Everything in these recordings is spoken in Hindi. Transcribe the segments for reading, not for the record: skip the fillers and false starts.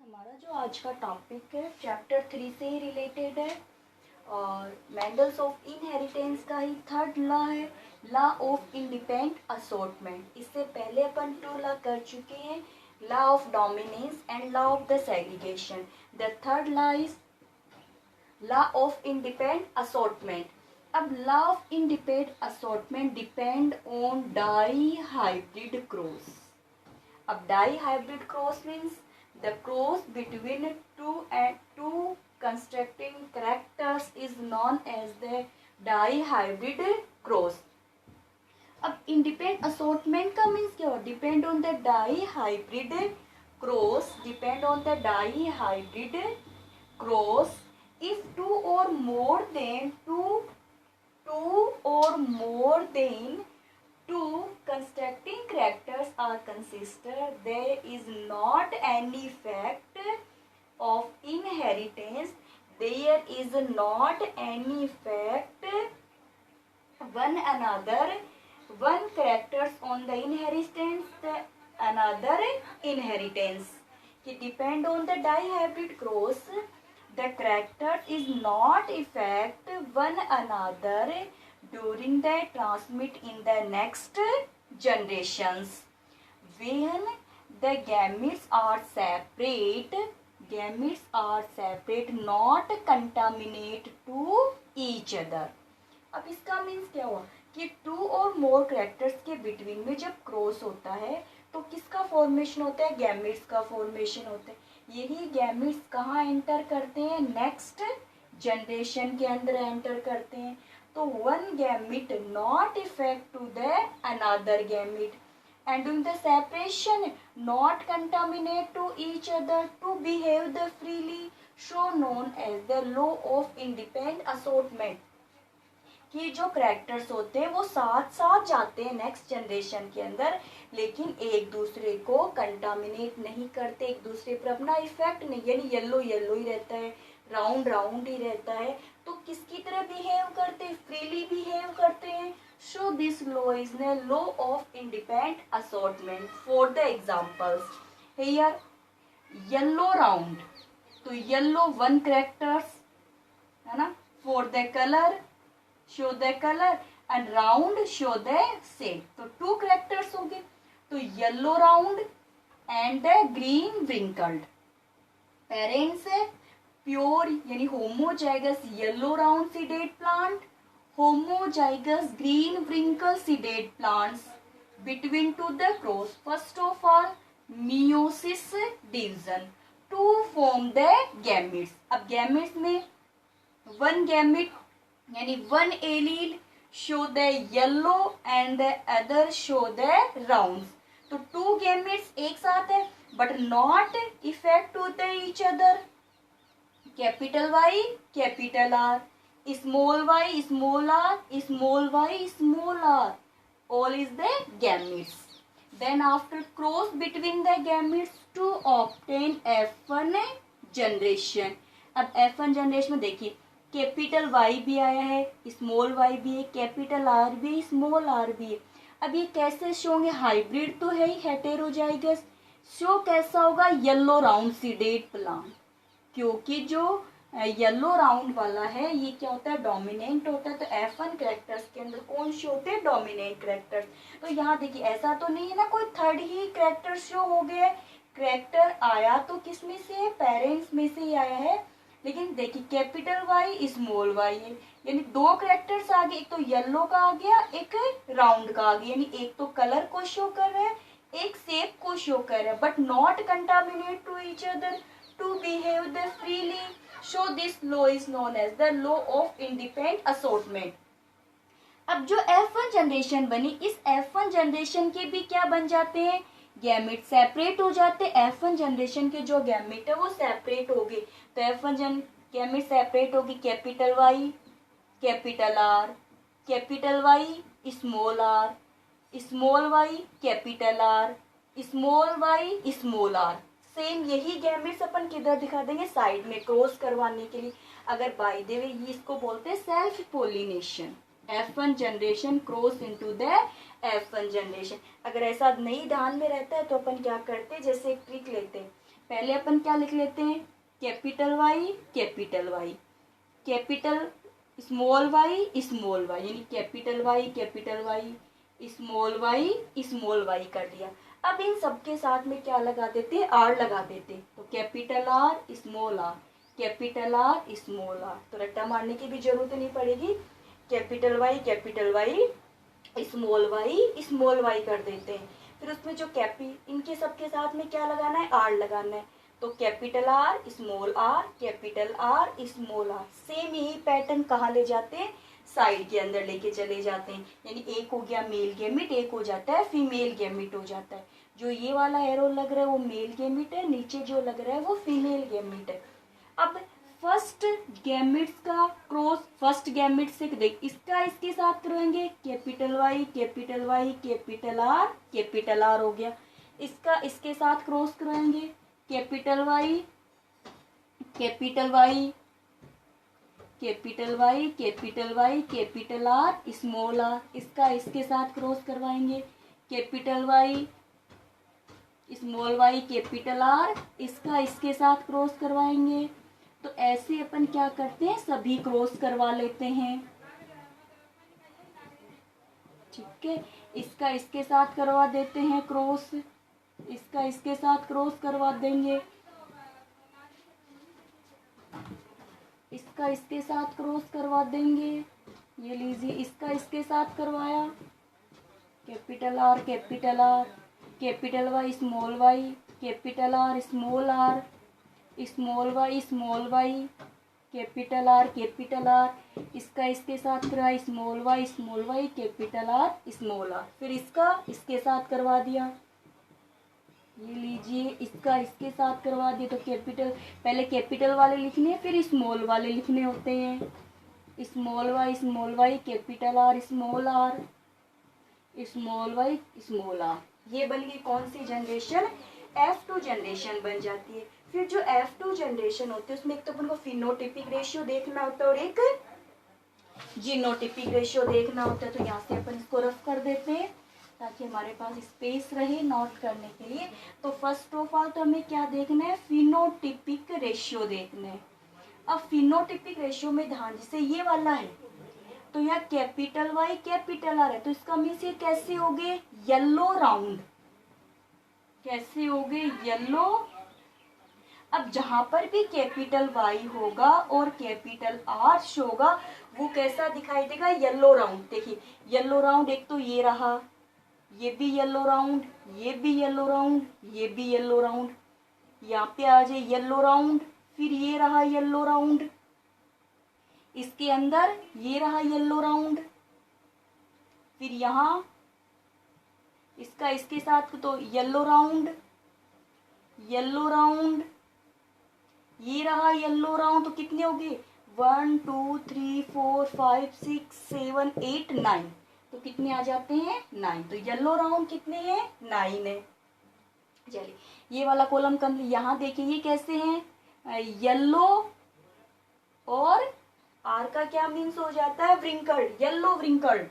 हमारा जो आज का टॉपिक है चैप्टर 3 से ही रिलेटेड है और मेंडल्स ऑफ इनहेरिटेंस का ही थर्ड लॉ है, लॉ ऑफ इंडिपेंडेंट असॉर्टमेंट। इससे पहले अपन 2 लॉ कर चुके हैं, law of dominance and law of the segregation. The third law is law of independent assortment. अब law of independent assortment depend on dihybrid cross. अब dihybrid cross means the cross between two constructing characters is known as the dihybrid cross. अब independent assortment का means क्या हो? Depend on the dihybrid cross. Depend on the dihybrid cross if two or more than two constructing characters are considered, there is not any fact of inheritance. There is not any fact one characters on the inheritance, another inheritance. It depend on the dihybrid cross. The character is not affect one another during the transmit in the next generations. When the gametes are separate, not contaminate to each other. अब इसका मीन्स क्या हुआ कि 2 और मोर कैरेक्टर्स के बिटवीन में जब क्रॉस होता है तो किसका फॉर्मेशन होता है? गैमेट्स का फॉर्मेशन होता है। यही गैमेट्स कहाँ एंटर करते हैं? नेक्स्ट जनरेशन के अंदर एंटर करते हैं। तो one gamete not effect to the another gamete and during the separation not contaminate to each other to behave the freely, so known as the law of independent assortment. कि जो कैरेक्टर्स होते हैं वो साथ साथ जाते हैं नेक्स्ट जनरेशन के अंदर, लेकिन एक दूसरे को कंटामिनेट नहीं करते, एक दूसरे पर अपना इफेक्ट नहीं, यानी येलो येलो ही रहता है, राउंड राउंड ही रहता है। तो किसकी तरह बिहेव करते हैं? फ्रीली बिहेव करते हैं। So this law is the law of independent assortment. For the examples, here yellow round, तो yellow one characters है ना, for the color show the color and round show the shape. तो 2 characters हो गए, तो yellow round and the green wrinkled. Parents है प्योर यानी homozygous yellow round seeded plant, homozygous green wrinkle seeded plants between to the cross. First of all meiosis division to form the gametes. अब gametes में one gamete यानी one allele show the yellow and the other show the rounds. तो 2 gametes एक साथ है but not effect to the each other. Capital Y capital R, small y small r, small y small r, all is the gametes. Then after cross between the gametes to obtain F1 generation. अब F1 जनरेशन में देखिए कैपिटल Y भी आया है, स्मॉल y भी है, कैपिटल R भी, स्मॉल r भी है। अब ये कैसे शो होंगे? हाइब्रिड तो है ही, हेटेरोजाइगस। शो कैसा होगा? येलो राउंड सीडेड प्लांट, क्योंकि जो येलो राउंड वाला है ये क्या होता है? डोमिनेंट होता है। तो F1 कैरेक्टर्स के अंदर कौन शो होते हैं? Dominant characters. तो यहाँ देखिए ऐसा तो नहीं है ना कोई थर्ड ही कैरेक्टर शो हो गया है। कैरेक्टर आया तो किस में से है? पेरेंट्स में से ही आया है। लेकिन देखिए कैपिटल Y स्मॉल y है, यानी 2 कैरेक्टर्स आ गए, एक तो येलो का आ गया, एक राउंड का आ गया, यानी एक तो कलर को शो कर रहा है, एक शेप को शो कर रहा है, but not contaminate to each other to behave the freely. So this law is known as the law of independent assortment. अब जो F1 जनरेशन बनी, इस F1 जनरेशन के भी क्या बन जाते हैं? गैमेट सेपरेट हो जाते हैं। F1 जनरेशन के जो गैमेट है वो सेपरेट हो गए, तो F1 गैमेट सेपरेट होगी। Capital Y capital R, capital Y small r, small y capital R, small y small r। Same यही गैमेट्स अपन किधर दिखा देंगे? साइड में, क्रॉस करवाने के लिए। अगर बाय द वे ये इसको बोलते हैं self pollination. F1 generation cross into the F1 generation. अगर ऐसा नहीं ध्यान में रहता है तो अपन क्या करते हैं, जैसे एक ट्रिक लेते हैं पहले अपन क्या लिख लेते हैं, capital Y, capital Y, capital small Y, यानी capital Y, capital Y, small Y कर दिया। अब इन सबके साथ में क्या लगा देते, आर लगा देते, तो capital R small R, capital R small R, तो रट्टा मारने की भी जरूरत नहीं पड़ेगी। कैपिटल वाई स्मॉल वाई कर देते हैं। फिर उसमें जो इनके सबके साथ में क्या लगाना है, आर लगाना है, तो capital R small R, capital R small R. Same यही पैटर्न कहाँ ले जाते हैं, साइड के अंदर लेके चले जाते हैं, यानी एक हो गया मेल गैमिट, एक हो जाता है फीमेल गैमिट हो जाता है। जो ये वाला एरो लग रहा है वो मेल गैमिट है, नीचे जो लग रहा है वो फीमेल गैमिट है। अब फर्स्ट गैमिट्स का क्रॉस, फर्स्ट गैमिट से देख, इसका इसके साथ करेंगे, capital Y, capital Y, capital R हो गया। इसका इसके साथ क्रॉस कराएंगे, capital Y, capital Y, capital Y, capital Y, capital R small R. इसका इसके साथ क्रॉस करवाएंगे, capital Y small Y, capital R, इसका इसके साथ क्रॉस करवाएंगे। तो ऐसे अपन क्या करते हैं, सभी क्रॉस करवा लेते हैं, ठीक है। इसका इसके साथ करवा देते हैं क्रॉस, इसका इसके साथ क्रॉस करवा देंगे, इसका इसके साथ क्रॉस करवा देंगे। ये लीजिए, इसका इसके साथ करवाया, capital R, capital R, capital Y small Y, capital R small R, small Y, capital R, capital R, इसका इसके साथ करवाया, small Y, capital R, small R. फिर इसका इसके साथ करवा दिया, ये लीजिए, इसका इसके साथ करवा दिया। तो कैपिटल, पहले कैपिटल वाले लिखने फिर स्मॉल वाले लिखने होते हैं, small Y, capital R, small Y, small R. ये बन गई कौन सी जनरेशन, F2 जनरेशन बन जाती है। फिर जो F2 जनरेशन होती है उसमें एक तो अपन को फिनोटिपिक रेशियो देखना होता है और एक जीनोटिपिक रेशियो देखना होता है। तो यहाँ से अपन इसको रफ कर देते हैं ताकि हमारे पास स्पेस रहे नोट करने के लिए। तो फर्स्ट ऑफ ऑल तो हमें क्या देखना है, फिनोटिपिक रेशियो देखना है। अब फिनोटिपिक रेशियो में ध्यान, जैसे ये वाला है तो यहाँ कैपिटल वाई, कैपिटल आर है, तो इसका मीन्स ये कैसे हो गए, येलो राउंड, कैसे हो गए, येलो। अब जहां पर भी कैपिटल वाई होगा और कैपिटल आर होगा वो कैसा दिखाई देगा, येलो राउंड। देखिए येलो राउंड, एक तो ये रहा, ये भी येलो राउंड, ये भी येलो राउंड, ये भी येलो राउंड, यहाँ पे आ जाए येलो राउंड, फिर ये रहा येलो राउंड, इसके अंदर ये रहा येलो राउंड, फिर यहाँ इसका इसके साथ तो येलो राउंड, ये रहा येलो राउंड। तो कितने हो गए, 1 2 3 4 5 6 7 8 9, तो कितने आ जाते हैं, 9। तो येलो राउंड कितने हैं, 9 है। चलिए ये वाला कॉलम कम, यहाँ देखिए ये कैसे हैं, येलो, और आर का क्या मीन्स हो जाता है, wrinkled, yellow wrinkled,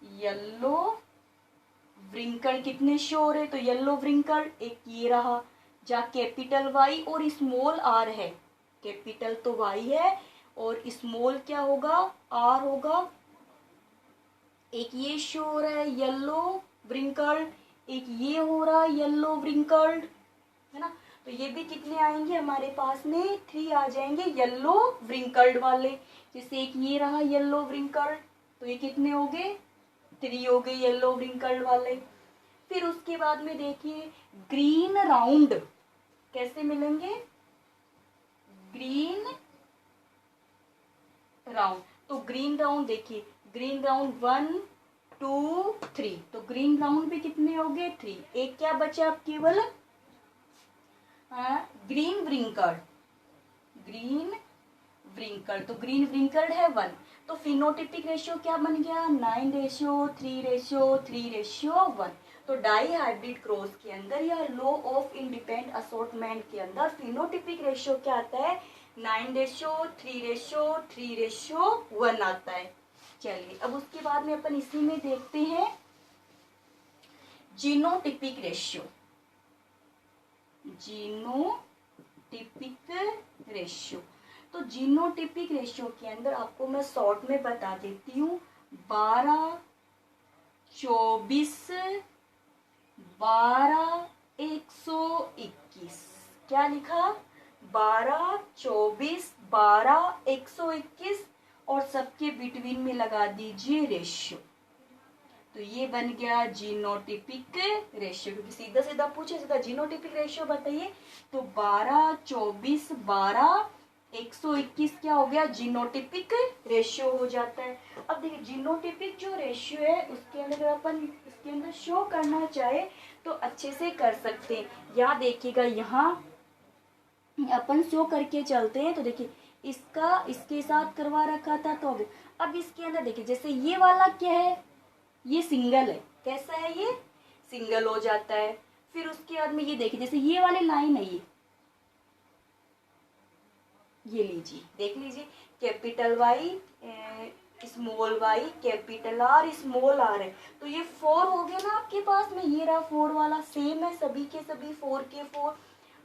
yellow wrinkled कितने श्योर है, तो येलो व्रिंकल्ड एक ये रहा। जहाँ कैपिटल वाई और स्मॉल आर है, कैपिटल तो वाई है और स्मॉल क्या होगा, आर होगा, एक ये श्योर है येलो व्रिंकल्ड, एक ये हो रहा येलो व्रिंकल्ड, है ना। तो ये भी कितने आएंगे हमारे पास में, 3 आ जाएंगे येलो व्रिंकल्ड वाले। जैसे एक ये रहा येलो व्रिंकल्ड, तो ये कितने हो गए, 3 हो गए येलो व्रिंकल्ड वाले। फिर उसके बाद में देखिए ग्रीन राउंड कैसे मिलेंगे, ग्रीन राउंड, तो ग्रीन राउंड देखिए, ग्रीन राउंड 1 2 3, तो ग्रीन राउंड भी कितने हो गए, 3। एक क्या बचा अब केवल, ग्रीन व्रिंकल्ड, तो ग्रीन व्रिंकल्ड है 1। तो फिनोटिपिक रेशियो क्या बन गया, 9:3:3:1। तो डाई हाइब्रिड क्रॉस के अंदर या लॉ ऑफ इंडिपेंडेंट असॉर्टमेंट के अंदर फिनोटिपिक रेशियो क्या आता है, 9:3:3:1 आता है। चलिए अब उसके बाद में अपन इसी में देखते हैं जीनोटिपिक रेशियो। Genotypic ratio. तो जीनोटिपिक रेशियो के अंदर आपको मैं शॉर्ट में बता देती हूँ, 12, 24, 12, 121। क्या लिखा? 12, 24, 12, 121 और सबके बिटवीन में लगा दीजिए रेशियो। तो ये बन गया जीनोटिपिक रेशियो, क्योंकि सीधा सीधा पूछे सीधा जीनोटिपिक रेशियो बताइए, तो 12, 24, 12, 121 क्या हो गया? जीनोटिपिक रेशियो हो जाता है। अब देखिए जीनोटिपिक जो रेशियो है उसके अंदर अपन इसके अंदर शो करना चाहे तो अच्छे से कर सकते हैं। यहाँ देखिएगा, यहाँ अपन शो करके चलते हैं तो देखिए इसका इसके साथ करवा रखा था, तो अब इसके अंदर देखिए जैसे ये वाला क्या है, ये सिंगल है। कैसा है? ये सिंगल हो जाता है। फिर उसके बाद में ये देखिए जैसे ये वाली लाइन है, ये लीजिए, देख लीजिए, capital Y, small Y, capital R, small R है। तो ये 4 हो गया ना आपके पास में, ये रहा 4 वाला, सेम है सभी के सभी 4 के 4।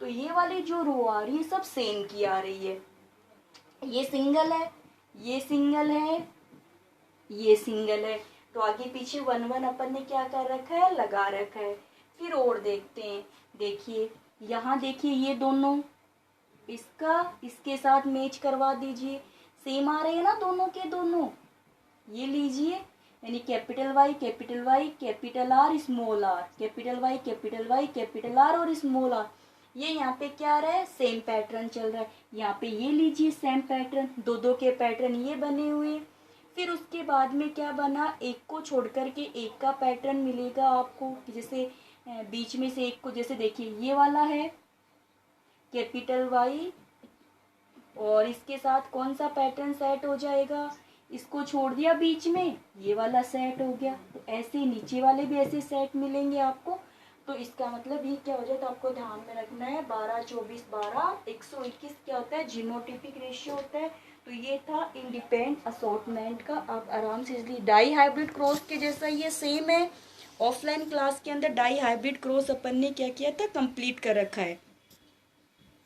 तो ये वाली जो रो आ रही है सब सेम की आ रही है। ये सिंगल है, ये सिंगल है, ये सिंगल है। तो आगे पीछे 1 1 अपन ने क्या कर रखा है? लगा रखा है। फिर और देखते हैं, देखिए यहाँ देखिए ये दोनों, इसका इसके साथ मैच करवा दीजिए, सेम आ रहे हैं ना दोनों के दोनों। ये लीजिए, यानी capital Y, capital Y, capital R, small R, capital Y, capital Y, capital R और स्मॉल आर। ये यहाँ पे क्या आ रहा है? सेम पैटर्न चल रहा है। यहाँ पे ये लीजिए सेम पैटर्न, दो दो के पैटर्न ये बने हुए। फिर उसके बाद में क्या बना? एक को छोड़ करके एक का पैटर्न मिलेगा आपको, जैसे बीच में से एक को, जैसे देखिए ये वाला है कैपिटल वाई और इसके साथ कौन सा पैटर्न सेट हो जाएगा? इसको छोड़ दिया बीच में, ये वाला सेट हो गया। तो ऐसे नीचे वाले भी ऐसे सेट मिलेंगे आपको। तो इसका मतलब ये क्या हो जाए, तो आपको ध्यान में रखना है 12, 24, 12, 121 क्या होता है? जीनोटिपिक रेशियो होता है। तो ये था इंडिपेंडेंट असॉर्टमेंट का। आप आराम से इसलिए डाई हाइब्रिड क्रॉस के जैसा ये सेम है। ऑफलाइन क्लास के अंदर डाई हाइब्रिड क्रॉस अपन ने क्या किया था? कंप्लीट कर रखा है।